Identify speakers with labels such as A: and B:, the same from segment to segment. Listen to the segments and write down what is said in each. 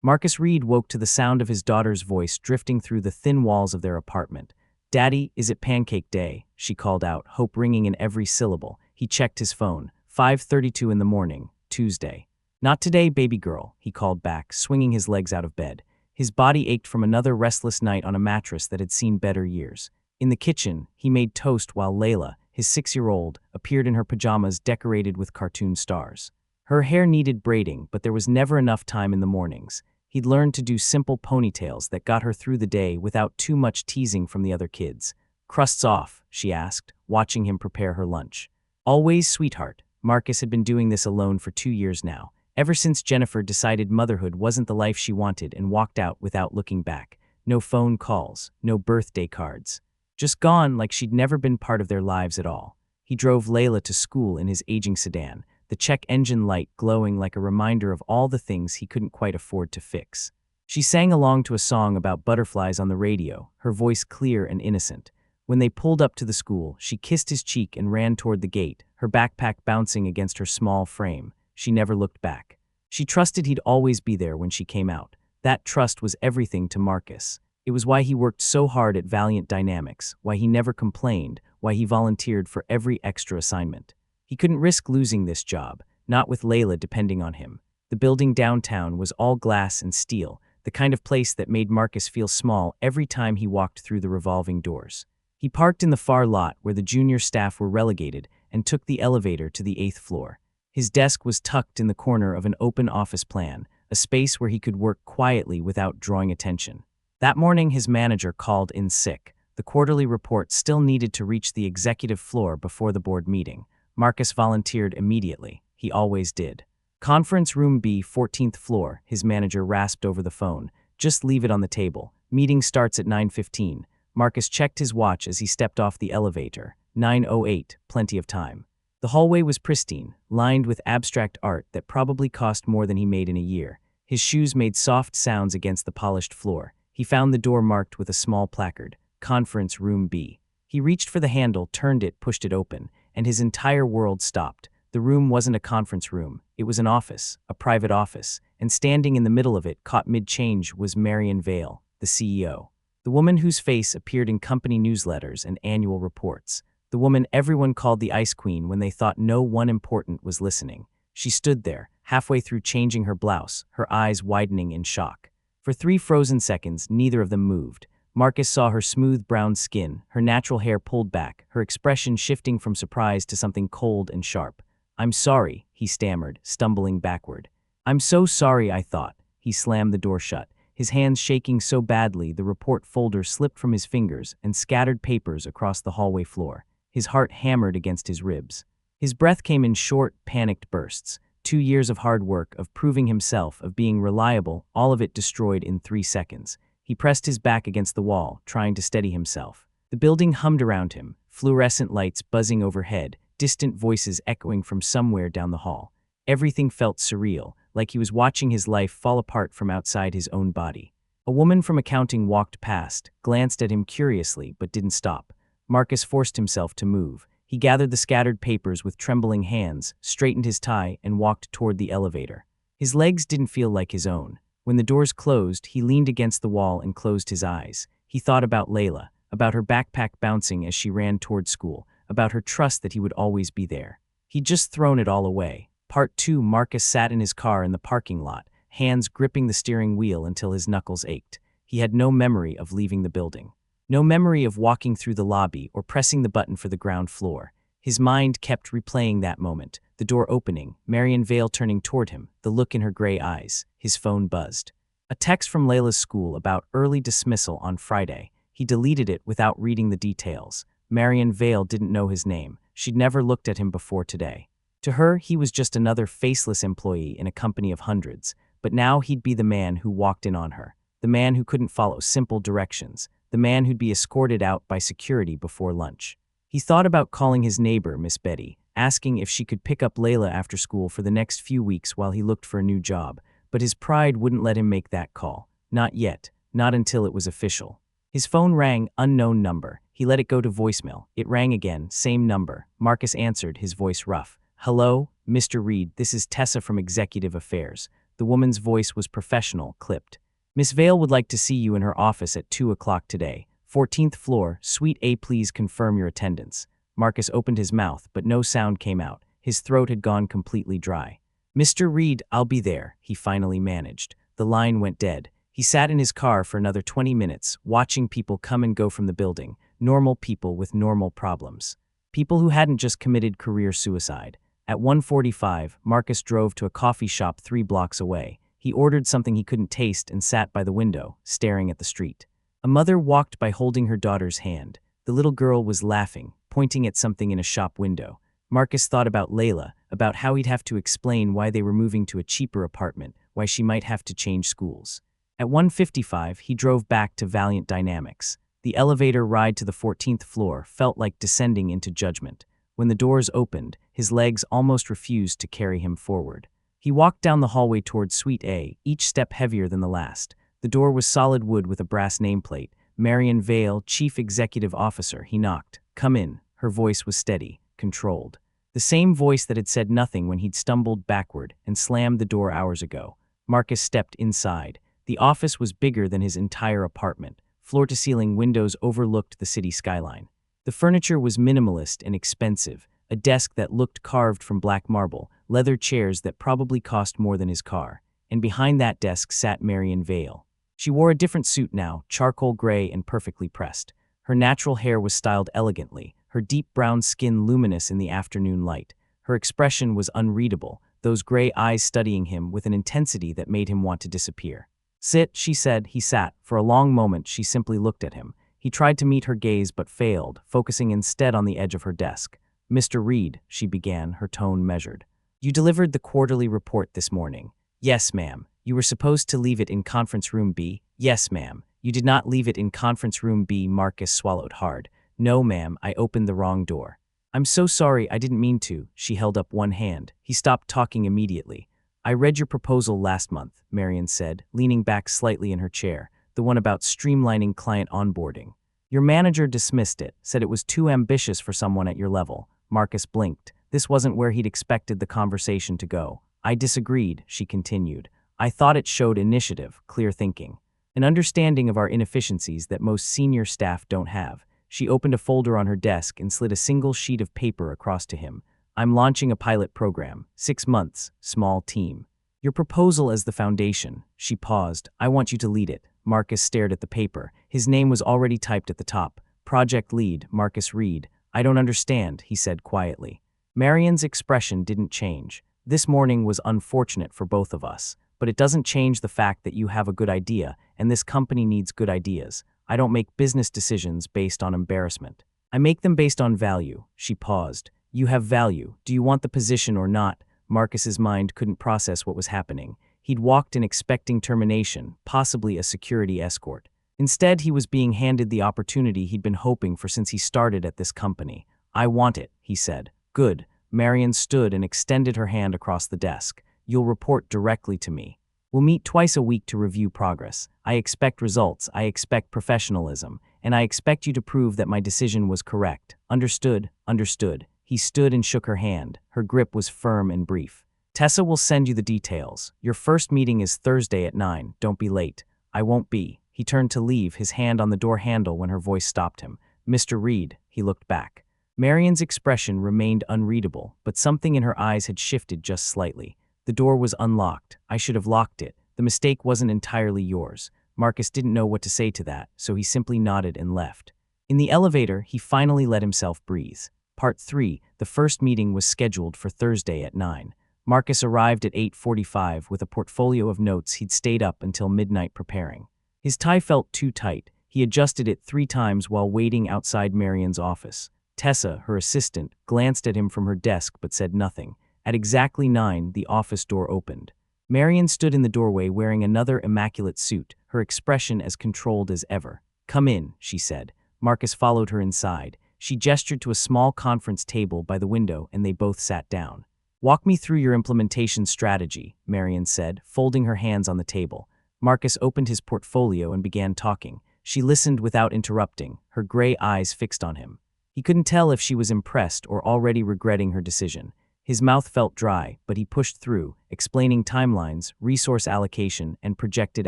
A: Marcus Reed woke to the sound of his daughter's voice drifting through the thin walls of their apartment. "Daddy, is it pancake day?" she called out, hope ringing in every syllable. He checked his phone. 5:32 in the morning, Tuesday. "Not today, baby girl," he called back, swinging his legs out of bed. His body ached from another restless night on a mattress that had seen better years. In the kitchen, he made toast while Layla, his 6-year-old, appeared in her pajamas decorated with cartoon stars. Her hair needed braiding, but there was never enough time in the mornings. He'd learned to do simple ponytails that got her through the day without too much teasing from the other kids. "Crusts off?" she asked, watching him prepare her lunch. "Always, sweetheart." Marcus had been doing this alone for 2 years now, ever since Jennifer decided motherhood wasn't the life she wanted and walked out without looking back. No phone calls, no birthday cards. Just gone like she'd never been part of their lives at all. He drove Layla to school in his aging sedan, the check engine light glowing like a reminder of all the things he couldn't quite afford to fix. She sang along to a song about butterflies on the radio, her voice clear and innocent. When they pulled up to the school, she kissed his cheek and ran toward the gate, her backpack bouncing against her small frame. She never looked back. She trusted he'd always be there when she came out. That trust was everything to Marcus. It was why he worked so hard at Valiant Dynamics, why he never complained, why he volunteered for every extra assignment. He couldn't risk losing this job, not with Layla depending on him. The building downtown was all glass and steel, the kind of place that made Marcus feel small every time he walked through the revolving doors. He parked in the far lot where the junior staff were relegated and took the elevator to the 8th floor. His desk was tucked in the corner of an open office plan, a space where he could work quietly without drawing attention. That morning, his manager called in sick. The quarterly report still needed to reach the executive floor before the board meeting. Marcus volunteered immediately. He always did. "Conference room B, 14th floor," his manager rasped over the phone. "Just leave it on the table. Meeting starts at 9:15. Marcus checked his watch as he stepped off the elevator. 9:08, plenty of time. The hallway was pristine, lined with abstract art that probably cost more than he made in a year. His shoes made soft sounds against the polished floor. He found the door marked with a small placard, "Conference Room B." He reached for the handle, turned it, pushed it open, and his entire world stopped. The room wasn't a conference room. It was an office, a private office, and standing in the middle of it, caught mid-change, was Marion Vale, the CEO. The woman whose face appeared in company newsletters and annual reports. The woman everyone called the Ice Queen when they thought no one important was listening. She stood there, halfway through changing her blouse, her eyes widening in shock. For 3 frozen seconds, neither of them moved. Marcus saw her smooth brown skin, her natural hair pulled back, her expression shifting from surprise to something cold and sharp. "I'm sorry," he stammered, stumbling backward. "I'm so sorry, I thought." He slammed the door shut, his hands shaking so badly the report folder slipped from his fingers and scattered papers across the hallway floor. His heart hammered against his ribs. His breath came in short, panicked bursts. 2 years of hard work, of proving himself, of being reliable, all of it destroyed in 3 seconds. He pressed his back against the wall, trying to steady himself. The building hummed around him, fluorescent lights buzzing overhead, distant voices echoing from somewhere down the hall. Everything felt surreal, like he was watching his life fall apart from outside his own body. A woman from accounting walked past, glanced at him curiously, but didn't stop. Marcus forced himself to move. He gathered the scattered papers with trembling hands, straightened his tie, and walked toward the elevator. His legs didn't feel like his own. When the doors closed, he leaned against the wall and closed his eyes. He thought about Layla, about her backpack bouncing as she ran toward school, about her trust that he would always be there. He'd just thrown it all away. Part 2. Marcus sat in his car in the parking lot, hands gripping the steering wheel until his knuckles ached. He had no memory of leaving the building. No memory of walking through the lobby or pressing the button for the ground floor. His mind kept replaying that moment, the door opening, Marion Vale turning toward him, the look in her gray eyes. His phone buzzed. A text from Layla's school about early dismissal on Friday. He deleted it without reading the details. Marion Vale didn't know his name. She'd never looked at him before today. To her, he was just another faceless employee in a company of hundreds. But now he'd be the man who walked in on her. The man who couldn't follow simple directions. The man who'd be escorted out by security before lunch. He thought about calling his neighbor, Miss Betty, asking if she could pick up Layla after school for the next few weeks while he looked for a new job, but his pride wouldn't let him make that call. Not yet, not until it was official. His phone rang, unknown number. He let it go to voicemail. It rang again, same number. Marcus answered, his voice rough. "Hello, Mr. Reed, this is Tessa from Executive Affairs. The woman's voice was professional, clipped. Miss Vale would like to see you in her office at 2 o'clock today. 14th floor, Suite A, please confirm your attendance. Marcus opened his mouth, but no sound came out. His throat had gone completely dry. Mr. Reed, I'll be there, he finally managed. The line went dead. He sat in his car for another 20 minutes, watching people come and go from the building, normal people with normal problems. People who hadn't just committed career suicide. At 1:45, Marcus drove to a coffee shop 3 blocks away. He ordered something he couldn't taste and sat by the window, staring at the street. A mother walked by holding her daughter's hand. The little girl was laughing, pointing at something in a shop window. Marcus thought about Layla, about how he'd have to explain why they were moving to a cheaper apartment, why she might have to change schools. At 1:55, he drove back to Valiant Dynamics. The elevator ride to the 14th floor felt like descending into judgment. When the doors opened, his legs almost refused to carry him forward. He walked down the hallway toward Suite A, each step heavier than the last. The door was solid wood with a brass nameplate. Marion Vale, Chief Executive Officer. He knocked. Come in. Her voice was steady, controlled. The same voice that had said nothing when he'd stumbled backward and slammed the door hours ago. Marcus stepped inside. The office was bigger than his entire apartment. Floor-to-ceiling windows overlooked the city skyline. The furniture was minimalist and expensive, a desk that looked carved from black marble, leather chairs that probably cost more than his car. And behind that desk sat Marion Vale. She wore a different suit now, charcoal gray and perfectly pressed. Her natural hair was styled elegantly, her deep brown skin luminous in the afternoon light. Her expression was unreadable, those gray eyes studying him with an intensity that made him want to disappear. Sit, she said. He sat. For a long moment, she simply looked at him. He tried to meet her gaze but failed, focusing instead on the edge of her desk. Mr. Reed, she began, her tone measured. You delivered the quarterly report this morning. Yes, ma'am. You were supposed to leave it in conference room B. Yes, ma'am. You did not leave it in conference room B. Marcus swallowed hard. No, ma'am, I opened the wrong door. I'm so sorry, I didn't mean to. She held up one hand. He stopped talking immediately. I read your proposal last month, Marion said, leaning back slightly in her chair, the one about streamlining client onboarding. Your manager dismissed it, said it was too ambitious for someone at your level. Marcus blinked. This wasn't where he'd expected the conversation to go. I disagreed, she continued. I thought it showed initiative, clear thinking, an understanding of our inefficiencies that most senior staff don't have. She opened a folder on her desk and slid a single sheet of paper across to him. I'm launching a pilot program. 6 months, small team. Your proposal as the foundation. She paused. I want you to lead it. Marcus stared at the paper. His name was already typed at the top. Project lead, Marcus Reed. I don't understand, he said quietly. Marion's expression didn't change. This morning was unfortunate for both of us, but it doesn't change the fact that you have a good idea, and this company needs good ideas. I don't make business decisions based on embarrassment. I make them based on value. She paused. You have value. Do you want the position or not? Marcus's mind couldn't process what was happening. He'd walked in expecting termination, possibly a security escort. Instead, he was being handed the opportunity he'd been hoping for since he started at this company. I want it, he said. Good. Marion stood and extended her hand across the desk. You'll report directly to me. We'll meet twice a week to review progress. I expect results, I expect professionalism, and I expect you to prove that my decision was correct. Understood? Understood. He stood and shook her hand. Her grip was firm and brief. Tessa will send you the details. Your first meeting is Thursday at 9. Don't be late. I won't be. He turned to leave, his hand on the door handle when her voice stopped him. Mr. Reed, he looked back. Marion's expression remained unreadable, but something in her eyes had shifted just slightly. The door was unlocked. I should have locked it. The mistake wasn't entirely yours. Marcus didn't know what to say to that, so he simply nodded and left. In the elevator, he finally let himself breathe. Part 3, the first meeting was scheduled for Thursday at 9. Marcus arrived at 8:45 with a portfolio of notes he'd stayed up until midnight preparing. His tie felt too tight. He adjusted it 3 times while waiting outside Marion's office. Tessa, her assistant, glanced at him from her desk but said nothing. At exactly 9, the office door opened. Marion stood in the doorway wearing another immaculate suit, her expression as controlled as ever. Come in, she said. Marcus followed her inside. She gestured to a small conference table by the window and they both sat down. Walk me through your implementation strategy, Marion said, folding her hands on the table. Marcus opened his portfolio and began talking. She listened without interrupting, her gray eyes fixed on him. He couldn't tell if she was impressed or already regretting her decision. His mouth felt dry, but he pushed through, explaining timelines, resource allocation, and projected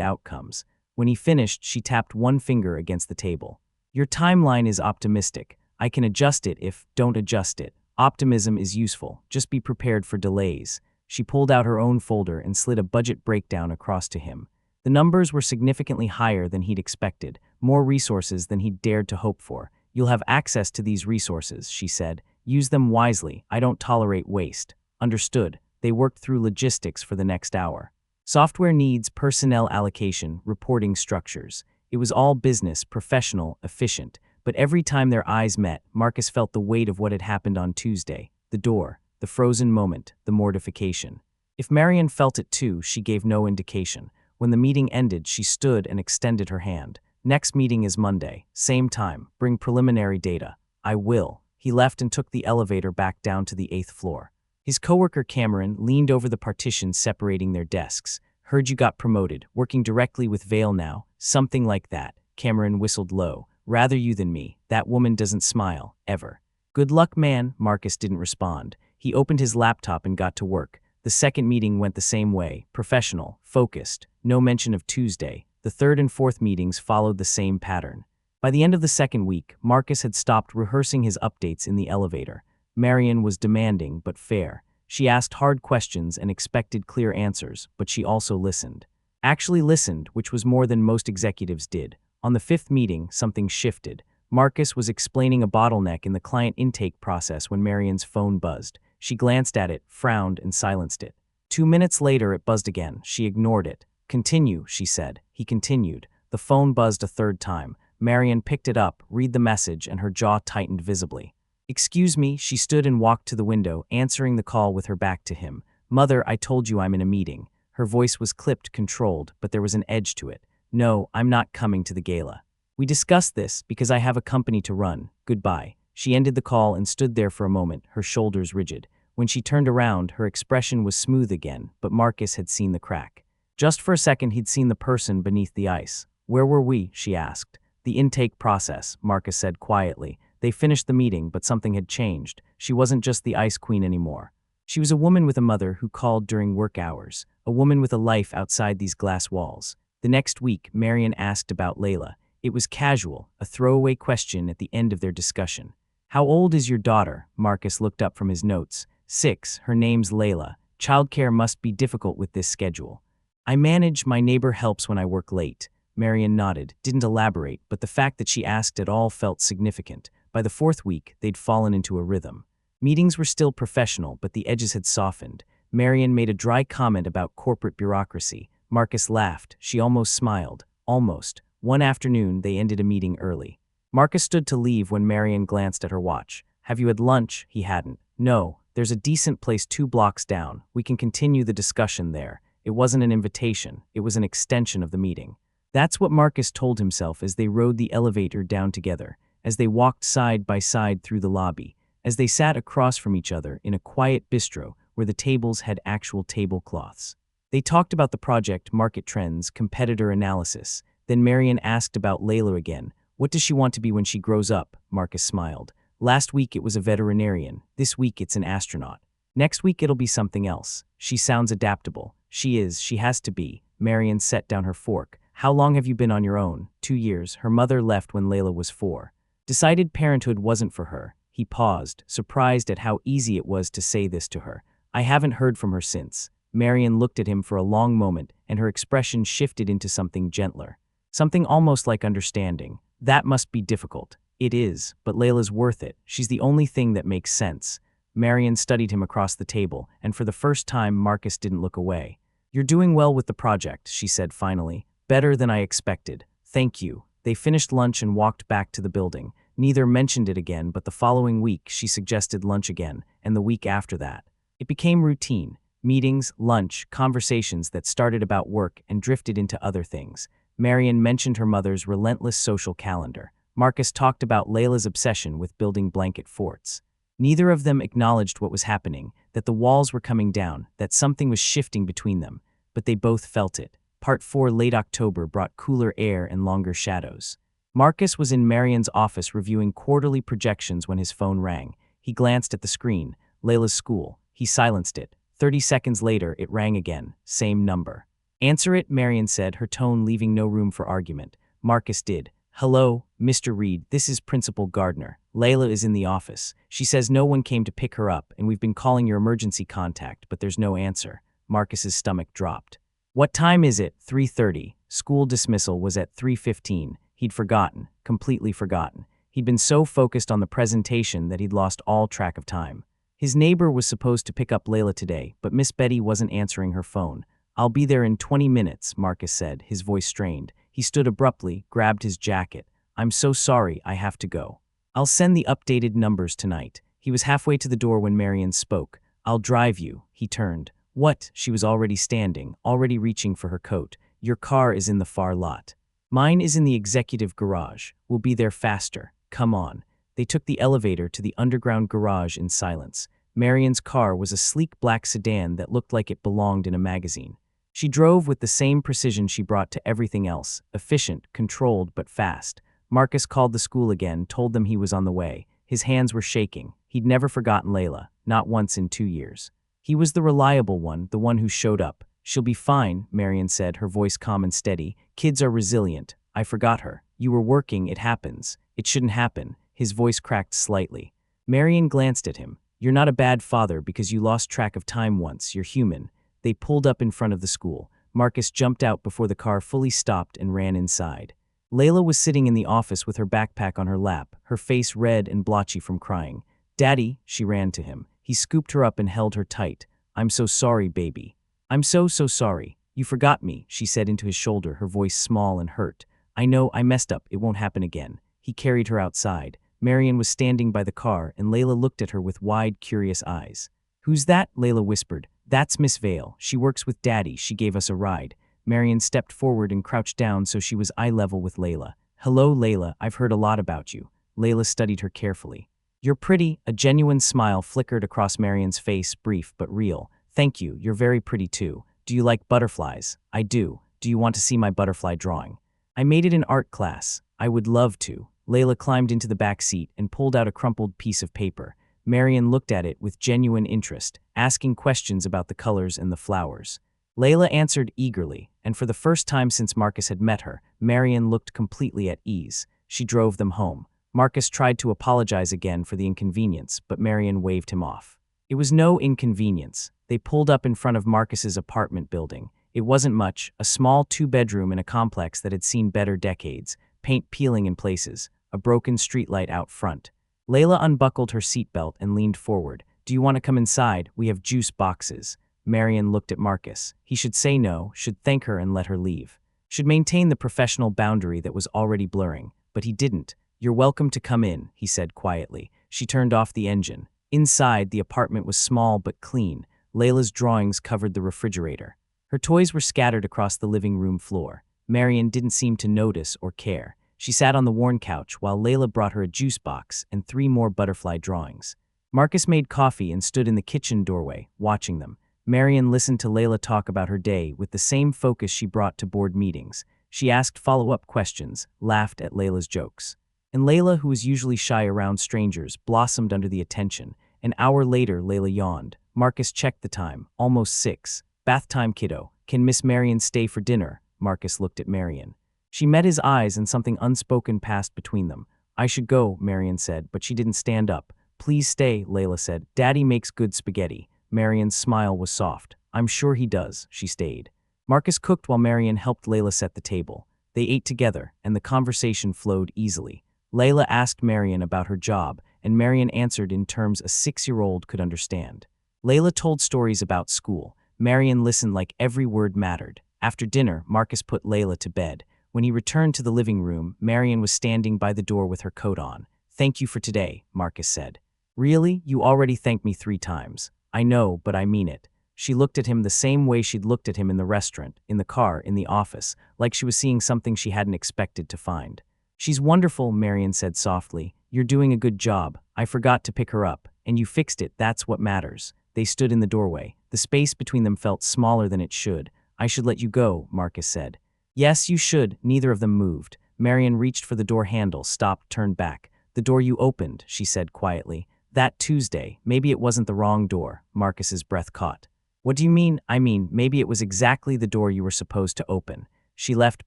A: outcomes. When he finished, she tapped one finger against the table. Your timeline is optimistic. I can adjust it if don't adjust it. Optimism is useful. Just be prepared for delays. She pulled out her own folder and slid a budget breakdown across to him. The numbers were significantly higher than he'd expected, more resources than he'd dared to hope for. You'll have access to these resources, she said. Use them wisely. I don't tolerate waste. Understood. They worked through logistics for the next hour. Software needs, personnel allocation, reporting structures. It was all business, professional, efficient. But every time their eyes met, Marcus felt the weight of what had happened on Tuesday. The door, the frozen moment, the mortification. If Marian felt it too, she gave no indication. When the meeting ended, she stood and extended her hand. Next meeting is Monday. Same time. Bring preliminary data. I will. He left and took the elevator back down to the 8th floor. His coworker Cameron leaned over the partition separating their desks. Heard you got promoted, working directly with Vale now. Something like that. Cameron whistled low. Rather you than me. That woman doesn't smile, ever. Good luck, man. Marcus didn't respond. He opened his laptop and got to work. The second meeting went the same way. Professional, focused, no mention of Tuesday. The third and fourth meetings followed the same pattern. By the end of the second week, Marcus had stopped rehearsing his updates in the elevator. Marian was demanding but fair. She asked hard questions and expected clear answers, but she also listened. Actually listened, which was more than most executives did. On the fifth meeting, something shifted. Marcus was explaining a bottleneck in the client intake process when Marian's phone buzzed. She glanced at it, frowned, and silenced it. 2 minutes later, it buzzed again. She ignored it. Continue, she said. He continued. The phone buzzed a third time. Marian picked it up, read the message, and her jaw tightened visibly. Excuse me, she stood and walked to the window, answering the call with her back to him. Mother, I told you I'm in a meeting. Her voice was clipped, controlled, but there was an edge to it. No, I'm not coming to the gala. We discussed this because I have a company to run. Goodbye. She ended the call and stood there for a moment, her shoulders rigid. When she turned around, her expression was smooth again, but Marcus had seen the crack. Just for a second, he'd seen the person beneath the ice. Where were we? She asked. The intake process, Marcus said quietly. They finished the meeting, but something had changed. She wasn't just the ice queen anymore. She was a woman with a mother who called during work hours, a woman with a life outside these glass walls. The next week, Marian asked about Layla. It was casual, a throwaway question at the end of their discussion. How old is your daughter? Marcus looked up from his notes. 6, her name's Layla. Childcare must be difficult with this schedule. I manage, my neighbor helps when I work late. Marian nodded, didn't elaborate, but the fact that she asked at all felt significant. By the 4th week, they'd fallen into a rhythm. Meetings were still professional, but the edges had softened. Marian made a dry comment about corporate bureaucracy. Marcus laughed. She almost smiled. Almost. One afternoon, they ended a meeting early. Marcus stood to leave when Marian glanced at her watch. Have you had lunch? He hadn't. No, there's a decent place 2 blocks down. We can continue the discussion there. It wasn't an invitation. It was an extension of the meeting. That's what Marcus told himself as they rode the elevator down together, as they walked side by side through the lobby, as they sat across from each other in a quiet bistro where the tables had actual tablecloths. They talked about the project, market trends, competitor analysis. Then Marian asked about Layla again. What does she want to be when she grows up? Marcus smiled. Last week it was a veterinarian. This week it's an astronaut. Next week it'll be something else. She sounds adaptable. She is. She has to be. Marian set down her fork. How long have you been on your own? 2 years. Her mother left when Layla was 4. Decided parenthood wasn't for her. He paused, surprised at how easy it was to say this to her. I haven't heard from her since. Marian looked at him for a long moment, and her expression shifted into something gentler. Something almost like understanding. That must be difficult. It is, but Layla's worth it. She's the only thing that makes sense. Marian studied him across the table, and for the first time Marcus didn't look away. You're doing well with the project, she said finally. Better than I expected. Thank you. They finished lunch and walked back to the building. Neither mentioned it again, but the following week she suggested lunch again, and the week after that. It became routine. Meetings, lunch, conversations that started about work and drifted into other things. Marian mentioned her mother's relentless social calendar. Marcus talked about Layla's obsession with building blanket forts. Neither of them acknowledged what was happening, that the walls were coming down, that something was shifting between them, but they both felt it. Part 4 late October brought cooler air and longer shadows. Marcus was in Marian's office reviewing quarterly projections when his phone rang. He glanced at the screen. Layla's school. He silenced it. 30 seconds later, it rang again. Same number. Answer it, Marion said, her tone leaving no room for argument. Marcus did. Hello, Mr. Reed, this is Principal Gardner. Layla is in the office. She says no one came to pick her up, and we've been calling your emergency contact, but there's no answer. Marcus's stomach dropped. What time is it? 3:30. School dismissal was at 3:15. He'd forgotten, completely forgotten. He'd been so focused on the presentation that he'd lost all track of time. His neighbor was supposed to pick up Layla today, but Miss Betty wasn't answering her phone. I'll be there in 20 minutes, Marcus said, his voice strained. He stood abruptly, grabbed his jacket. I'm so sorry, I have to go. I'll send the updated numbers tonight. He was halfway to the door when Marion spoke. I'll drive you. He turned. What? She was already standing, already reaching for her coat. Your car is in the far lot. Mine is in the executive garage. We'll be there faster. Come on. They took the elevator to the underground garage in silence. Marion's car was a sleek black sedan that looked like it belonged in a magazine. She drove with the same precision she brought to everything else, efficient, controlled, but fast. Marcus called the school again, told them he was on the way. His hands were shaking. He'd never forgotten Layla, not once in 2 years. He was the reliable one, the one who showed up. She'll be fine, Marion said, her voice calm and steady. Kids are resilient. I forgot her. You were working, it happens. It shouldn't happen. His voice cracked slightly. Marion glanced at him. You're not a bad father because you lost track of time once. You're human. They pulled up in front of the school. Marcus jumped out before the car fully stopped and ran inside. Layla was sitting in the office with her backpack on her lap, her face red and blotchy from crying. Daddy, she ran to him. He scooped her up and held her tight. I'm so sorry, baby. I'm so sorry. You forgot me, she said into his shoulder, her voice small and hurt. I know, I messed up. It won't happen again. He carried her outside. Marion was standing by the car, and Layla looked at her with wide, curious eyes. Who's that? Layla whispered. That's Miss Vale. She works with Daddy. She gave us a ride. Marion stepped forward and crouched down so she was eye level with Layla. Hello, Layla. I've heard a lot about you. Layla studied her carefully. You're pretty. A genuine smile flickered across Marion's face, brief but real. Thank you. You're very pretty too. Do you like butterflies? I do. Do you want to see my butterfly drawing? I made it in art class. I would love to. Layla climbed into the back seat and pulled out a crumpled piece of paper. Marion looked at it with genuine interest, asking questions about the colors and the flowers. Layla answered eagerly, and for the first time since Marcus had met her, Marion looked completely at ease. She drove them home. Marcus tried to apologize again for the inconvenience, but Marion waved him off. It was no inconvenience. They pulled up in front of Marcus's apartment building. It wasn't much, a small 2-bedroom in a complex that had seen better decades, paint peeling in places, a broken streetlight out front. Layla unbuckled her seatbelt and leaned forward. Do you want to come inside? We have juice boxes. Marion looked at Marcus. He should say no, should thank her and let her leave. Should maintain the professional boundary that was already blurring. But he didn't. You're welcome to come in, he said quietly. She turned off the engine. Inside, the apartment was small but clean. Layla's drawings covered the refrigerator. Her toys were scattered across the living room floor. Marion didn't seem to notice or care. She sat on the worn couch while Layla brought her a juice box and 3 more butterfly drawings. Marcus made coffee and stood in the kitchen doorway, watching them. Marion listened to Layla talk about her day with the same focus she brought to board meetings. She asked follow-up questions, laughed at Layla's jokes. And Layla, who was usually shy around strangers, blossomed under the attention. An hour later, Layla yawned. Marcus checked the time. Almost 6. Bath time, kiddo. Can Miss Marion stay for dinner? Marcus looked at Marion. She met his eyes and something unspoken passed between them. I should go, Marion said, but she didn't stand up. Please stay, Layla said. Daddy makes good spaghetti. Marion's smile was soft. I'm sure he does. She stayed. Marcus cooked while Marion helped Layla set the table. They ate together, and the conversation flowed easily. Layla asked Marion about her job, and Marion answered in terms a 6-year-old could understand. Layla told stories about school. Marion listened like every word mattered. After dinner, Marcus put Layla to bed. When he returned to the living room, Marion was standing by the door with her coat on. Thank you for today, Marcus said. Really? You already thanked me 3 times. I know, but I mean it. She looked at him the same way she'd looked at him in the restaurant, in the car, in the office, like she was seeing something she hadn't expected to find. She's wonderful, Marion said softly. You're doing a good job. I forgot to pick her up, and you fixed it. That's what matters. They stood in the doorway. The space between them felt smaller than it should. I should let you go, Marcus said. Yes, you should. Neither of them moved. Marion reached for the door handle, stopped, turned back. The door you opened, she said quietly. That Tuesday, maybe it wasn't the wrong door, Marcus's breath caught. What do you mean? I mean, maybe it was exactly the door you were supposed to open. She left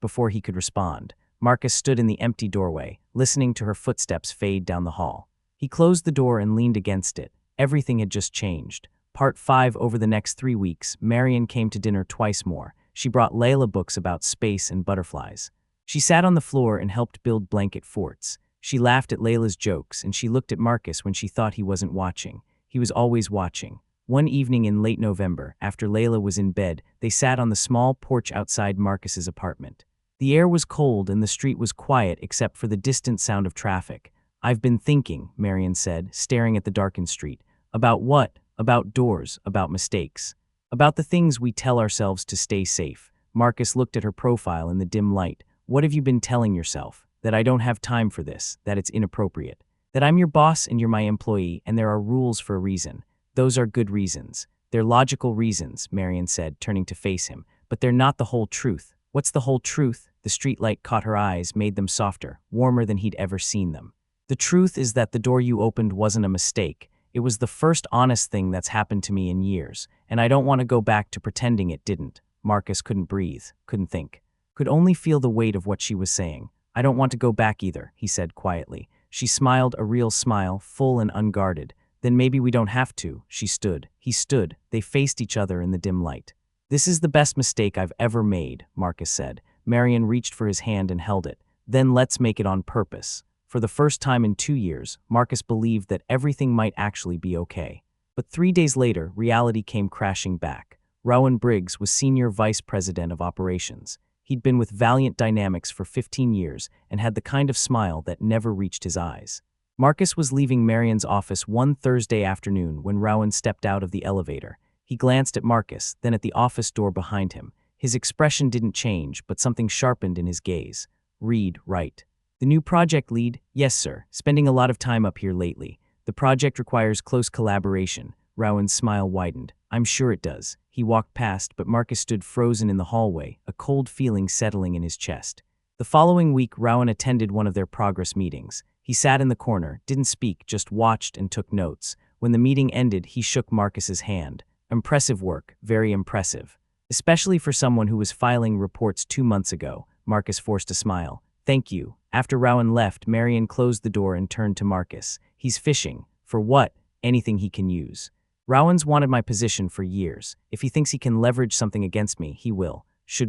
A: before he could respond. Marcus stood in the empty doorway, listening to her footsteps fade down the hall. He closed the door and leaned against it. Everything had just changed. Part 5. Over the next 3 weeks, Marian came to dinner twice more. She brought Layla books about space and butterflies. She sat on the floor and helped build blanket forts. She laughed at Layla's jokes, and she looked at Marcus when she thought he wasn't watching. He was always watching. One evening in late November, after Layla was in bed, they sat on the small porch outside Marcus's apartment. The air was cold and the street was quiet except for the distant sound of traffic. "I've been thinking," Marian said, staring at the darkened street. "About what? About doors, about mistakes. About the things we tell ourselves to stay safe." Marcus looked at her profile in the dim light. "What have you been telling yourself? That I don't have time for this, that it's inappropriate. That I'm your boss and you're my employee and there are rules for a reason. Those are good reasons. They're logical reasons," Marian said, turning to face him. "But they're not the whole truth." "What's the whole truth?" The streetlight caught her eyes, made them softer, warmer than he'd ever seen them. "The truth is that the door you opened wasn't a mistake. It was the first honest thing that's happened to me in years, and I don't want to go back to pretending it didn't." Marcus couldn't breathe, couldn't think, could only feel the weight of what she was saying. "I don't want to go back either," he said quietly. She smiled, a real smile, full and unguarded. "Then maybe we don't have to." She stood. He stood. They faced each other in the dim light. "This is the best mistake I've ever made," Marcus said. Marian reached for his hand and held it. "Then let's make it on purpose." For the first time in 2 years, Marcus believed that everything might actually be okay. But 3 days later, reality came crashing back. Rowan Briggs was Senior Vice President of Operations. He'd been with Valiant Dynamics for 15 years and had the kind of smile that never reached his eyes. Marcus was leaving Marian's office one Thursday afternoon when Rowan stepped out of the elevator. He glanced at Marcus, then at the office door behind him. His expression didn't change, but something sharpened in his gaze. "Read, right. The new project lead?" "Yes, sir. Spending a lot of time up here lately. The project requires close collaboration." Rowan's smile widened. "I'm sure it does." He walked past, but Marcus stood frozen in the hallway, a cold feeling settling in his chest. The following week, Rowan attended one of their progress meetings. He sat in the corner, didn't speak, just watched and took notes. When the meeting ended, he shook Marcus's hand. "Impressive work, very impressive. Especially for someone who was filing reports 2 months ago." Marcus forced a smile. "Thank you." After Rowan left, Marian closed the door and turned to Marcus. "He's fishing. For what? Anything he can use. Rowan's wanted my position for years. If he thinks he can leverage something against me, he will.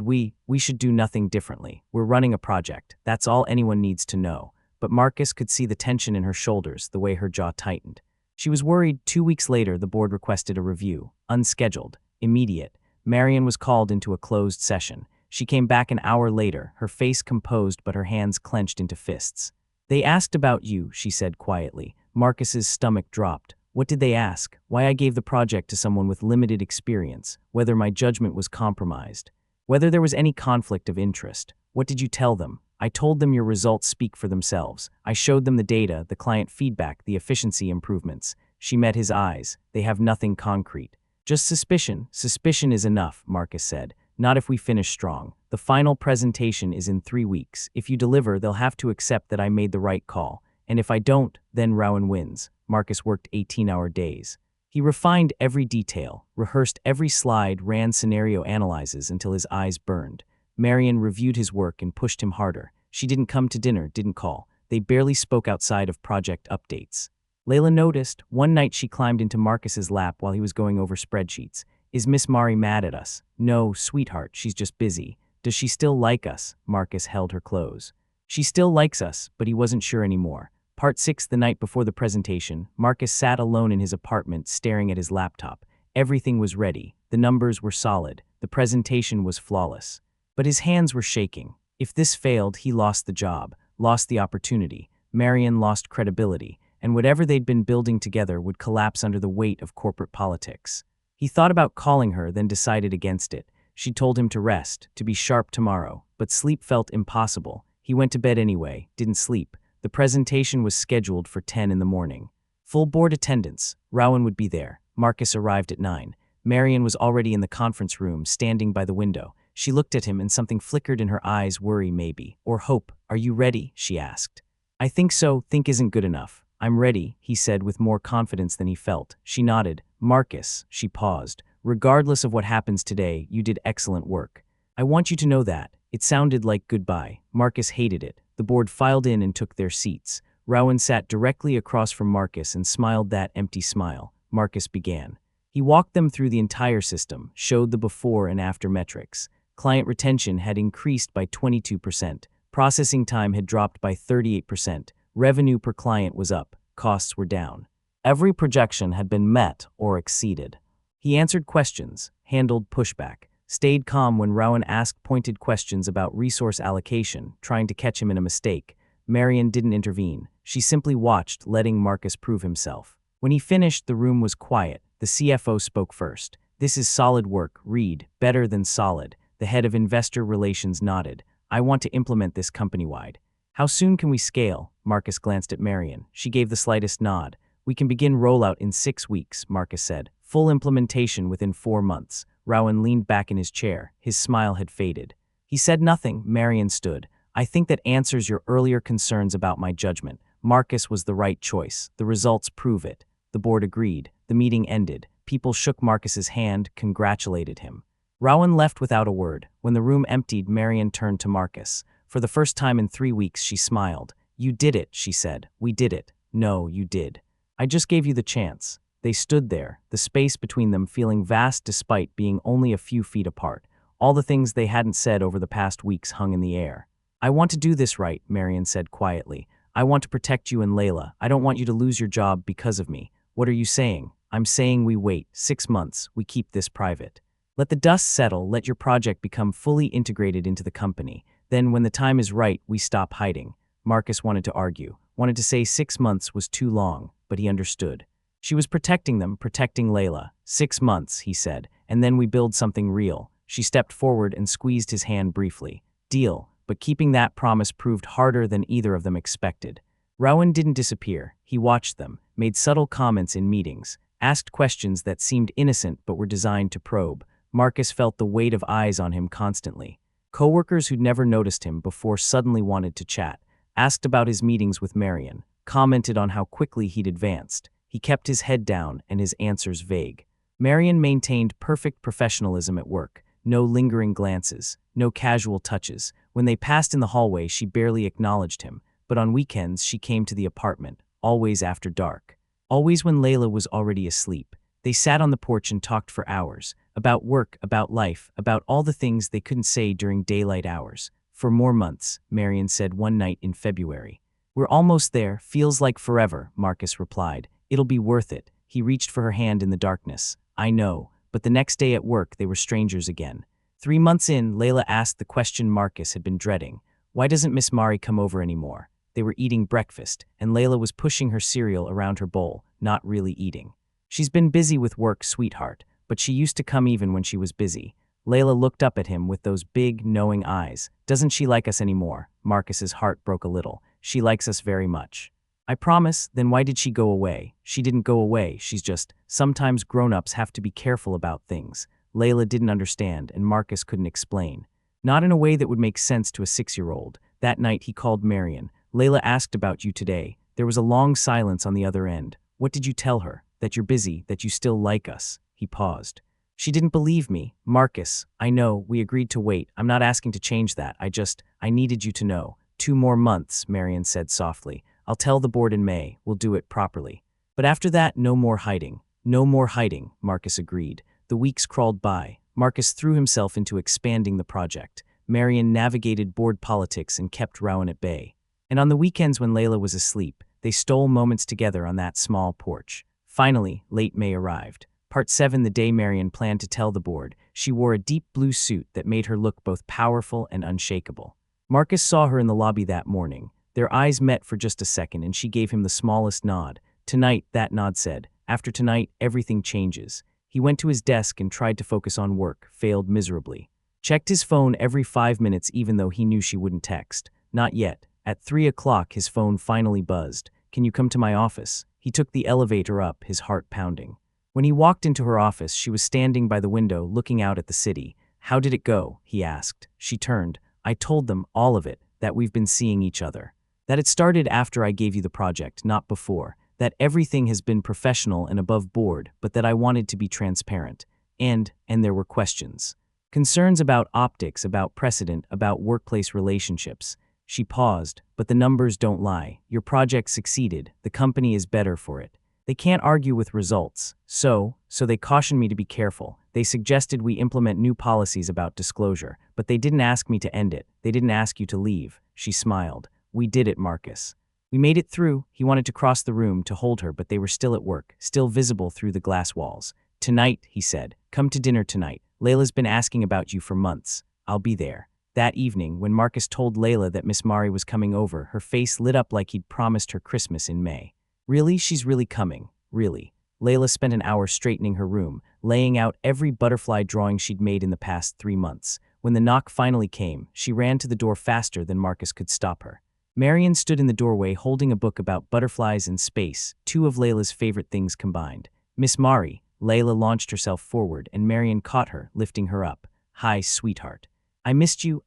A: We should do nothing differently. We're running a project. That's all anyone needs to know." But Marcus could see the tension in her shoulders, the way her jaw tightened. She was worried. 2 weeks later, the board requested a review. Unscheduled. Immediate. Marian was called into a closed session. She came back an hour later, her face composed but her hands clenched into fists. "They asked about you," she said quietly. Marcus's stomach dropped. "What did they ask?" "Why I gave the project to someone with limited experience, whether my judgment was compromised, whether there was any conflict of interest." "What did you tell them?" "I told them your results speak for themselves. I showed them the data, the client feedback, the efficiency improvements." She met his eyes. "They have nothing concrete. Just suspicion." "Suspicion is enough," Marcus said. "Not if we finish strong. The final presentation is in 3 weeks. If you deliver, they'll have to accept that I made the right call. And if I don't, then Rowan wins." Marcus worked 18-hour days. He refined every detail, rehearsed every slide, ran scenario analyses until his eyes burned. Marian reviewed his work and pushed him harder. She didn't come to dinner, didn't call. They barely spoke outside of project updates. Layla noticed. One night she climbed into Marcus's lap while he was going over spreadsheets. "Is Miss Mari mad at us?" "No, sweetheart, she's just busy." "Does she still like us?" Marcus held her close. "She still likes us," but he wasn't sure anymore. Part 6. The night before the presentation, Marcus sat alone in his apartment staring at his laptop. Everything was ready. The numbers were solid. The presentation was flawless. But his hands were shaking. If this failed, he lost the job, lost the opportunity. Marian lost credibility, and whatever they'd been building together would collapse under the weight of corporate politics. He thought about calling her, then decided against it. She told him to rest, to be sharp tomorrow, but sleep felt impossible. He went to bed anyway, didn't sleep. The presentation was scheduled for 10 in the morning. Full board attendance. Rowan would be there. Marcus arrived at 9. Marian was already in the conference room, standing by the window. She looked at him and something flickered in her eyes, worry maybe, or hope. "Are you ready?" she asked. "I think so. Think isn't good enough. I'm ready, he said with more confidence than he felt. She nodded. Marcus, she paused. Regardless of what happens today, you did excellent work. I want you to know that. It sounded like goodbye. Marcus hated it. The board filed in and took their seats. Rowan sat directly across from Marcus and smiled that empty smile. Marcus began. He walked them through the entire system, showed the before and after metrics. Client retention had increased by 22%. Processing time had dropped by 38%. Revenue per client was up. Costs were down. Every projection had been met or exceeded. He answered questions, handled pushback, stayed calm when Rowan asked pointed questions about resource allocation, trying to catch him in a mistake. Marion didn't intervene. She simply watched, letting Marcus prove himself. When he finished, the room was quiet. The CFO spoke first. This is solid work, Reed, better than solid. The head of investor relations nodded. I want to implement this company-wide. How soon can we scale? Marcus glanced at Marion. She gave the slightest nod. We can begin rollout in 6 weeks, Marcus said. Full implementation within 4 months. Rowan leaned back in his chair. His smile had faded. He said nothing. Marion stood. I think that answers your earlier concerns about my judgment. Marcus was the right choice. The results prove it. The board agreed. The meeting ended. People shook Marcus's hand, congratulated him. Rowan left without a word. When the room emptied, Marion turned to Marcus. For the first time in 3 weeks, she smiled. You did it, she said. We did it. No, you did. I just gave you the chance. They stood there, the space between them feeling vast despite being only a few feet apart. All the things they hadn't said over the past weeks hung in the air. I want to do this right, Marion said quietly. I want to protect you and Layla. I don't want you to lose your job because of me. What are you saying? I'm saying we wait 6 months. We keep this private. Let the dust settle. Let your project become fully integrated into the company. Then when the time is right, we stop hiding. Marcus wanted to argue, wanted to say 6 months was too long, but he understood. She was protecting them, protecting Layla. 6 months, he said, and then we build something real. She stepped forward and squeezed his hand briefly. Deal, but keeping that promise proved harder than either of them expected. Rowan didn't disappear. He watched them, made subtle comments in meetings, asked questions that seemed innocent but were designed to probe. Marcus felt the weight of eyes on him constantly. Coworkers who'd never noticed him before suddenly wanted to chat, asked about his meetings with Marion, commented on how quickly he'd advanced. He kept his head down and his answers vague. Marion maintained perfect professionalism at work. No lingering glances, no casual touches. When they passed in the hallway, she barely acknowledged him, but on weekends she came to the apartment, always after dark. Always when Layla was already asleep. They sat on the porch and talked for hours, about work, about life, about all the things they couldn't say during daylight hours. For more months, Marion said one night in February. We're almost there, feels like forever, Marcus replied. It'll be worth it. He reached for her hand in the darkness. I know, but the next day at work they were strangers again. 3 months in, Layla asked the question Marcus had been dreading. Why doesn't Miss Mari come over anymore? They were eating breakfast, and Layla was pushing her cereal around her bowl, not really eating. She's been busy with work, sweetheart, but she used to come even when she was busy. Layla looked up at him with those big, knowing eyes. Doesn't she like us anymore? Marcus's heart broke a little. She likes us very much. I promise. Then why did she go away? She didn't go away. She's just, sometimes grown-ups have to be careful about things. Layla didn't understand, and Marcus couldn't explain. Not in a way that would make sense to a 6-year-old. That night he called Marion. Layla asked about you today. There was a long silence on the other end. What did you tell her? That you're busy, that you still like us. He paused. She didn't believe me. Marcus, I know, we agreed to wait. I'm not asking to change that. I needed you to know. 2 more months, Marion said softly. I'll tell the board in May. We'll do it properly. But after that, no more hiding. No more hiding, Marcus agreed. The weeks crawled by. Marcus threw himself into expanding the project. Marion navigated board politics and kept Rowan at bay. And on the weekends when Layla was asleep, they stole moments together on that small porch. Finally, late May arrived. Part 7, the day Marion planned to tell the board. She wore a deep blue suit that made her look both powerful and unshakable. Marcus saw her in the lobby that morning. Their eyes met for just a second and she gave him the smallest nod. Tonight, that nod said. After tonight, everything changes. He went to his desk and tried to focus on work, failed miserably. Checked his phone every 5 minutes even though he knew she wouldn't text. Not yet. At 3 o'clock, his phone finally buzzed. Can you come to my office? He took the elevator up, his heart pounding. When he walked into her office, she was standing by the window looking out at the city. How did it go? He asked. She turned. I told them, all of it, that we've been seeing each other. That it started after I gave you the project, not before. That everything has been professional and above board, but that I wanted to be transparent. And there were questions. Concerns about optics, about precedent, about workplace relationships. She paused, but the numbers don't lie. Your project succeeded. The company is better for it. They can't argue with results. So they cautioned me to be careful. They suggested we implement new policies about disclosure, but they didn't ask me to end it. They didn't ask you to leave. She smiled. We did it, Marcus. We made it through. He wanted to cross the room to hold her, but they were still at work, still visible through the glass walls. Tonight, he said. Come to dinner tonight. Layla's been asking about you for months. I'll be there. That evening, when Marcus told Layla that Miss Mari was coming over, her face lit up like he'd promised her Christmas in May. Really? She's really coming. Really. Layla spent an hour straightening her room, laying out every butterfly drawing she'd made in the past 3 months. When the knock finally came, she ran to the door faster than Marcus could stop her. Marian stood in the doorway holding a book about butterflies and space, two of Layla's favorite things combined. Miss Mari, Layla launched herself forward and Marian caught her, lifting her up. Hi, sweetheart. I missed you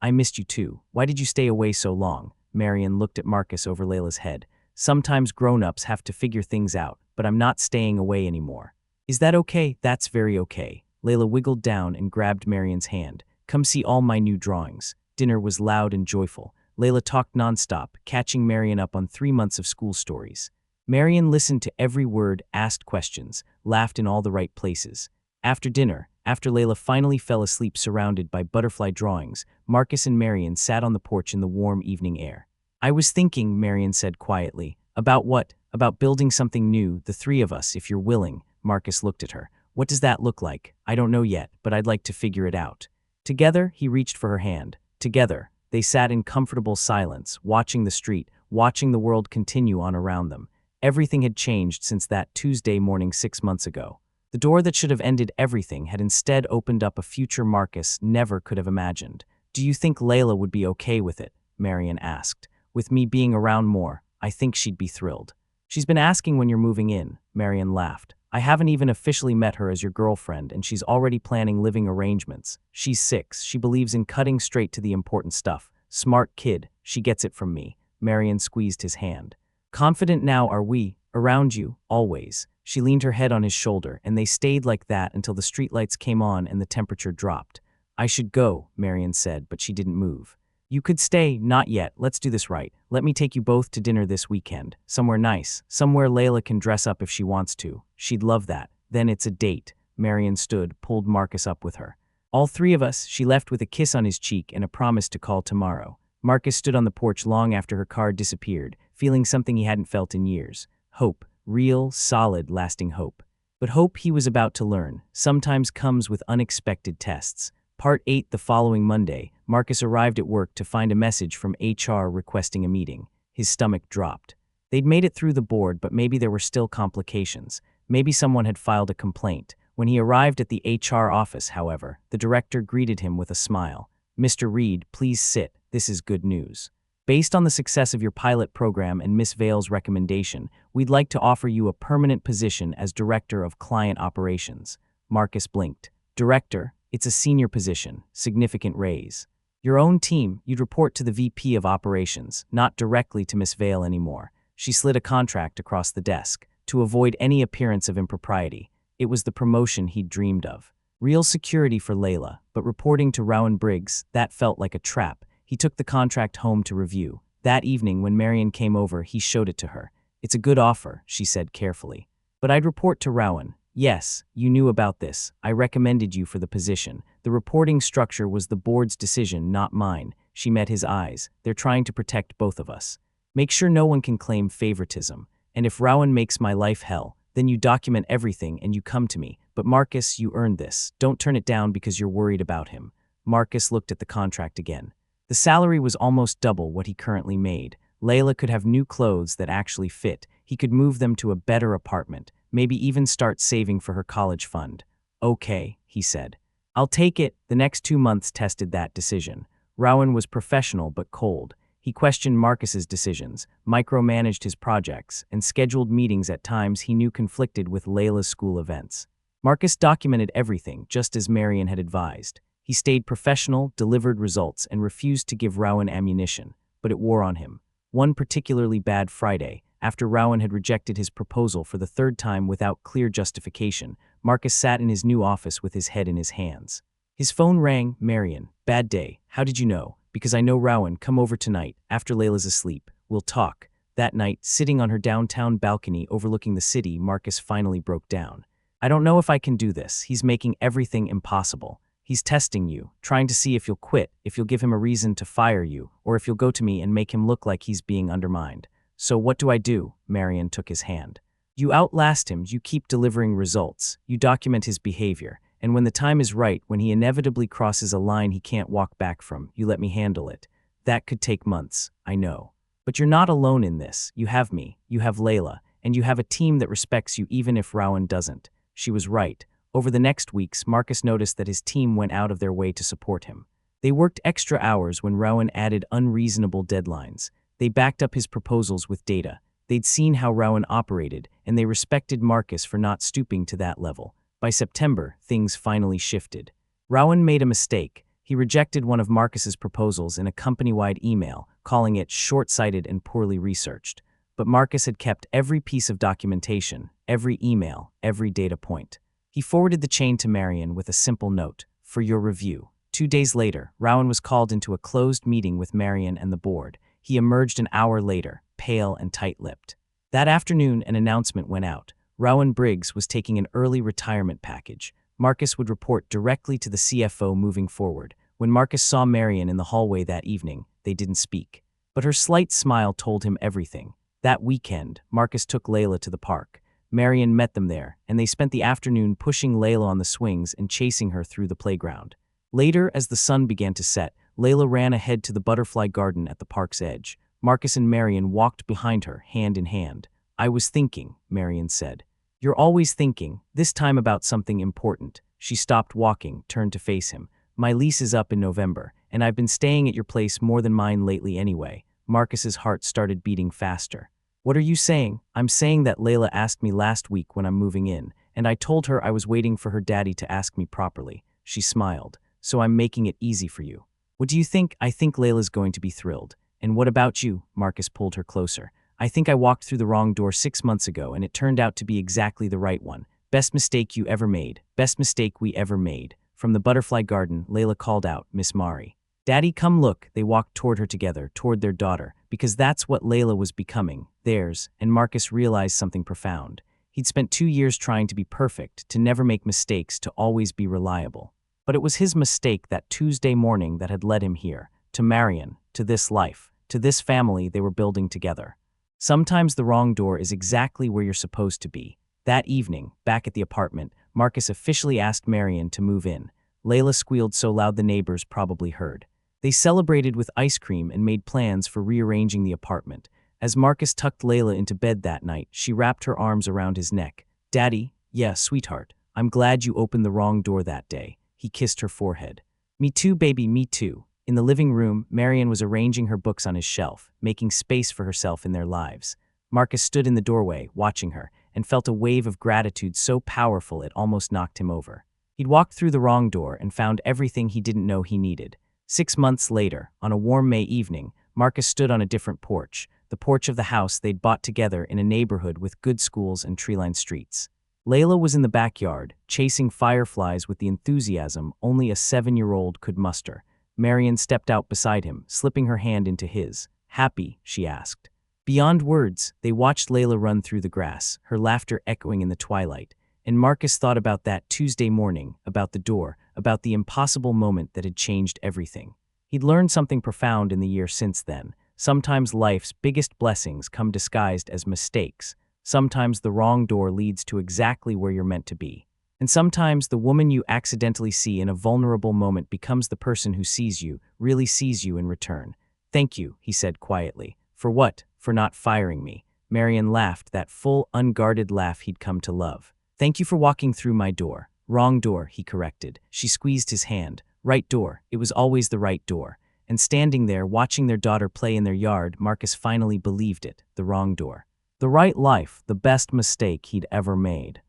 A: too. Why did you stay away so long? Marian looked at Marcus over Layla's head. Sometimes grown-ups have to figure things out, but I'm not staying away anymore. Is that okay? That's very okay. Layla wiggled down and grabbed Marian's hand. Come see all my new drawings. Dinner was loud and joyful. Layla talked nonstop, catching Marian up on 3 months of school stories. Marian listened to every word, asked questions, laughed in all the right places. After dinner, after Layla finally fell asleep surrounded by butterfly drawings, Marcus and Marian sat on the porch in the warm evening air. I was thinking, Marian said quietly. About what? About building something new, the three of us, if you're willing. Marcus looked at her. What does that look like? I don't know yet, but I'd like to figure it out. Together, he reached for her hand. Together, they sat in comfortable silence, watching the street, watching the world continue on around them. Everything had changed since that Tuesday morning 6 months ago. The door that should have ended everything had instead opened up a future Marcus never could have imagined. Do you think Layla would be okay with it? Marian asked. With me being around more, I think she'd be thrilled. She's been asking when you're moving in, Marian laughed. I haven't even officially met her as your girlfriend, and she's already planning living arrangements. She's 6, she believes in cutting straight to the important stuff. Smart kid, she gets it from me. Marian squeezed his hand. Confident now are we, around you, always. She leaned her head on his shoulder, and they stayed like that until the streetlights came on and the temperature dropped. I should go, Marian said, but she didn't move. You could stay, not yet, let's do this right. Let me take you both to dinner this weekend. Somewhere nice, somewhere Layla can dress up if she wants to. She'd love that. Then it's a date. Marian stood, pulled Marcus up with her. All 3 of us, she left with a kiss on his cheek and a promise to call tomorrow. Marcus stood on the porch long after her car disappeared, feeling something he hadn't felt in years. Hope. Real, solid, lasting hope. But hope, he was about to learn, sometimes comes with unexpected tests. Part 8 the following Monday, Marcus arrived at work to find a message from HR requesting a meeting. His stomach dropped. They'd made it through the board, but maybe there were still complications. Maybe someone had filed a complaint. When he arrived at the HR office, however, the director greeted him with a smile. Mr. Reed, please sit. This is good news. Based on the success of your pilot program and Miss Vale's recommendation, we'd like to offer you a permanent position as Director of Client Operations. Marcus blinked. Director? It's a senior position, significant raise. Your own team, you'd report to the VP of Operations, not directly to Miss Vale anymore. She slid a contract across the desk, to avoid any appearance of impropriety. It was the promotion he'd dreamed of. Real security for Layla, but reporting to Rowan Briggs, that felt like a trap. He took the contract home to review. That evening, when Marian came over, he showed it to her. It's a good offer, she said carefully. But I'd report to Rowan. Yes, you knew about this. I recommended you for the position. The reporting structure was the board's decision, not mine. She met his eyes. They're trying to protect both of us. Make sure no one can claim favoritism. And if Rowan makes my life hell, then you document everything and you come to me. But Marcus, you earned this. Don't turn it down because you're worried about him. Marcus looked at the contract again. The salary was almost double what he currently made. Layla could have new clothes that actually fit. He could move them to a better apartment. Maybe even start saving for her college fund. Okay, he said. I'll take it. The next 2 months tested that decision. Rowan was professional but cold. He questioned Marcus's decisions, micromanaged his projects, and scheduled meetings at times he knew conflicted with Layla's school events. Marcus documented everything, just as Marian had advised. He stayed professional, delivered results, and refused to give Rowan ammunition, but it wore on him. One particularly bad Friday, after Rowan had rejected his proposal for the third time without clear justification, Marcus sat in his new office with his head in his hands. His phone rang. Marion, bad day. How did you know? Because I know Rowan. Come over tonight, after Layla's asleep. We'll talk. That night, sitting on her downtown balcony overlooking the city, Marcus finally broke down. I don't know if I can do this. He's making everything impossible. He's testing you, trying to see if you'll quit, if you'll give him a reason to fire you, or if you'll go to me and make him look like he's being undermined. So what do I do? Marion took his hand. You outlast him, you keep delivering results, you document his behavior, and when the time is right, when he inevitably crosses a line he can't walk back from, you let me handle it. That could take months, I know. But you're not alone in this. You have me, you have Layla, and you have a team that respects you even if Rowan doesn't. She was right. Over the next weeks, Marcus noticed that his team went out of their way to support him. They worked extra hours when Rowan added unreasonable deadlines. They backed up his proposals with data. They'd seen how Rowan operated, and they respected Marcus for not stooping to that level. By September, things finally shifted. Rowan made a mistake. He rejected one of Marcus's proposals in a company-wide email, calling it short-sighted and poorly researched. But Marcus had kept every piece of documentation, every email, every data point. He forwarded the chain to Marion with a simple note, "For your review." 2 days later, Rowan was called into a closed meeting with Marion and the board. He emerged an hour later, pale and tight-lipped. That afternoon, an announcement went out. Rowan Briggs was taking an early retirement package. Marcus would report directly to the CFO moving forward. When Marcus saw Marion in the hallway that evening, they didn't speak. But her slight smile told him everything. That weekend, Marcus took Layla to the park. Marion met them there, and they spent the afternoon pushing Layla on the swings and chasing her through the playground. Later, as the sun began to set, Layla ran ahead to the butterfly garden at the park's edge. Marcus and Marion walked behind her, hand in hand. "I was thinking," Marion said. "You're always thinking, this time about something important." She stopped walking, turned to face him. "My lease is up in November, and I've been staying at your place more than mine lately anyway." Marcus's heart started beating faster. "What are you saying?" "I'm saying that Layla asked me last week when I'm moving in, and I told her I was waiting for her daddy to ask me properly." She smiled. "So I'm making it easy for you." "What do you think?" "I think Layla's going to be thrilled." "And what about you?" Marcus pulled her closer. "I think I walked through the wrong door 6 months ago, and it turned out to be exactly the right one. Best mistake you ever made. Best mistake we ever made." From the butterfly garden, Layla called out, "Miss Mari." "Daddy, come look." They walked toward her together, toward their daughter, because that's what Layla was becoming, theirs, and Marcus realized something profound. He'd spent 2 years trying to be perfect, to never make mistakes, to always be reliable. But it was his mistake that Tuesday morning that had led him here, to Marion, to this life, to this family they were building together. Sometimes the wrong door is exactly where you're supposed to be. That evening, back at the apartment, Marcus officially asked Marion to move in. Layla squealed so loud the neighbors probably heard. They celebrated with ice cream and made plans for rearranging the apartment. As Marcus tucked Layla into bed that night, she wrapped her arms around his neck. "Daddy, yeah, sweetheart, I'm glad you opened the wrong door that day." He kissed her forehead. "Me too, baby, me too." In the living room, Marion was arranging her books on his shelf, making space for herself in their lives. Marcus stood in the doorway, watching her, and felt a wave of gratitude so powerful it almost knocked him over. He'd walked through the wrong door and found everything he didn't know he needed. 6 months later, on a warm May evening, Marcus stood on a different porch, the porch of the house they'd bought together in a neighborhood with good schools and tree-lined streets. Layla was in the backyard, chasing fireflies with the enthusiasm only a 7-year-old could muster. Marion stepped out beside him, slipping her hand into his. "Happy?" she asked. Beyond words, they watched Layla run through the grass, her laughter echoing in the twilight. And Marcus thought about that Tuesday morning, about the door, about the impossible moment that had changed everything. He'd learned something profound in the year since then. Sometimes life's biggest blessings come disguised as mistakes. Sometimes the wrong door leads to exactly where you're meant to be. And sometimes the woman you accidentally see in a vulnerable moment becomes the person who sees you, really sees you in return. "Thank you," he said quietly. "For what?" "For not firing me." Marion laughed, that full, unguarded laugh he'd come to love. "Thank you for walking through my door." "Wrong door," he corrected. She squeezed his hand. "Right door." It was always the right door. And standing there, watching their daughter play in their yard, Marcus finally believed it, the wrong door. The right life, the best mistake he'd ever made.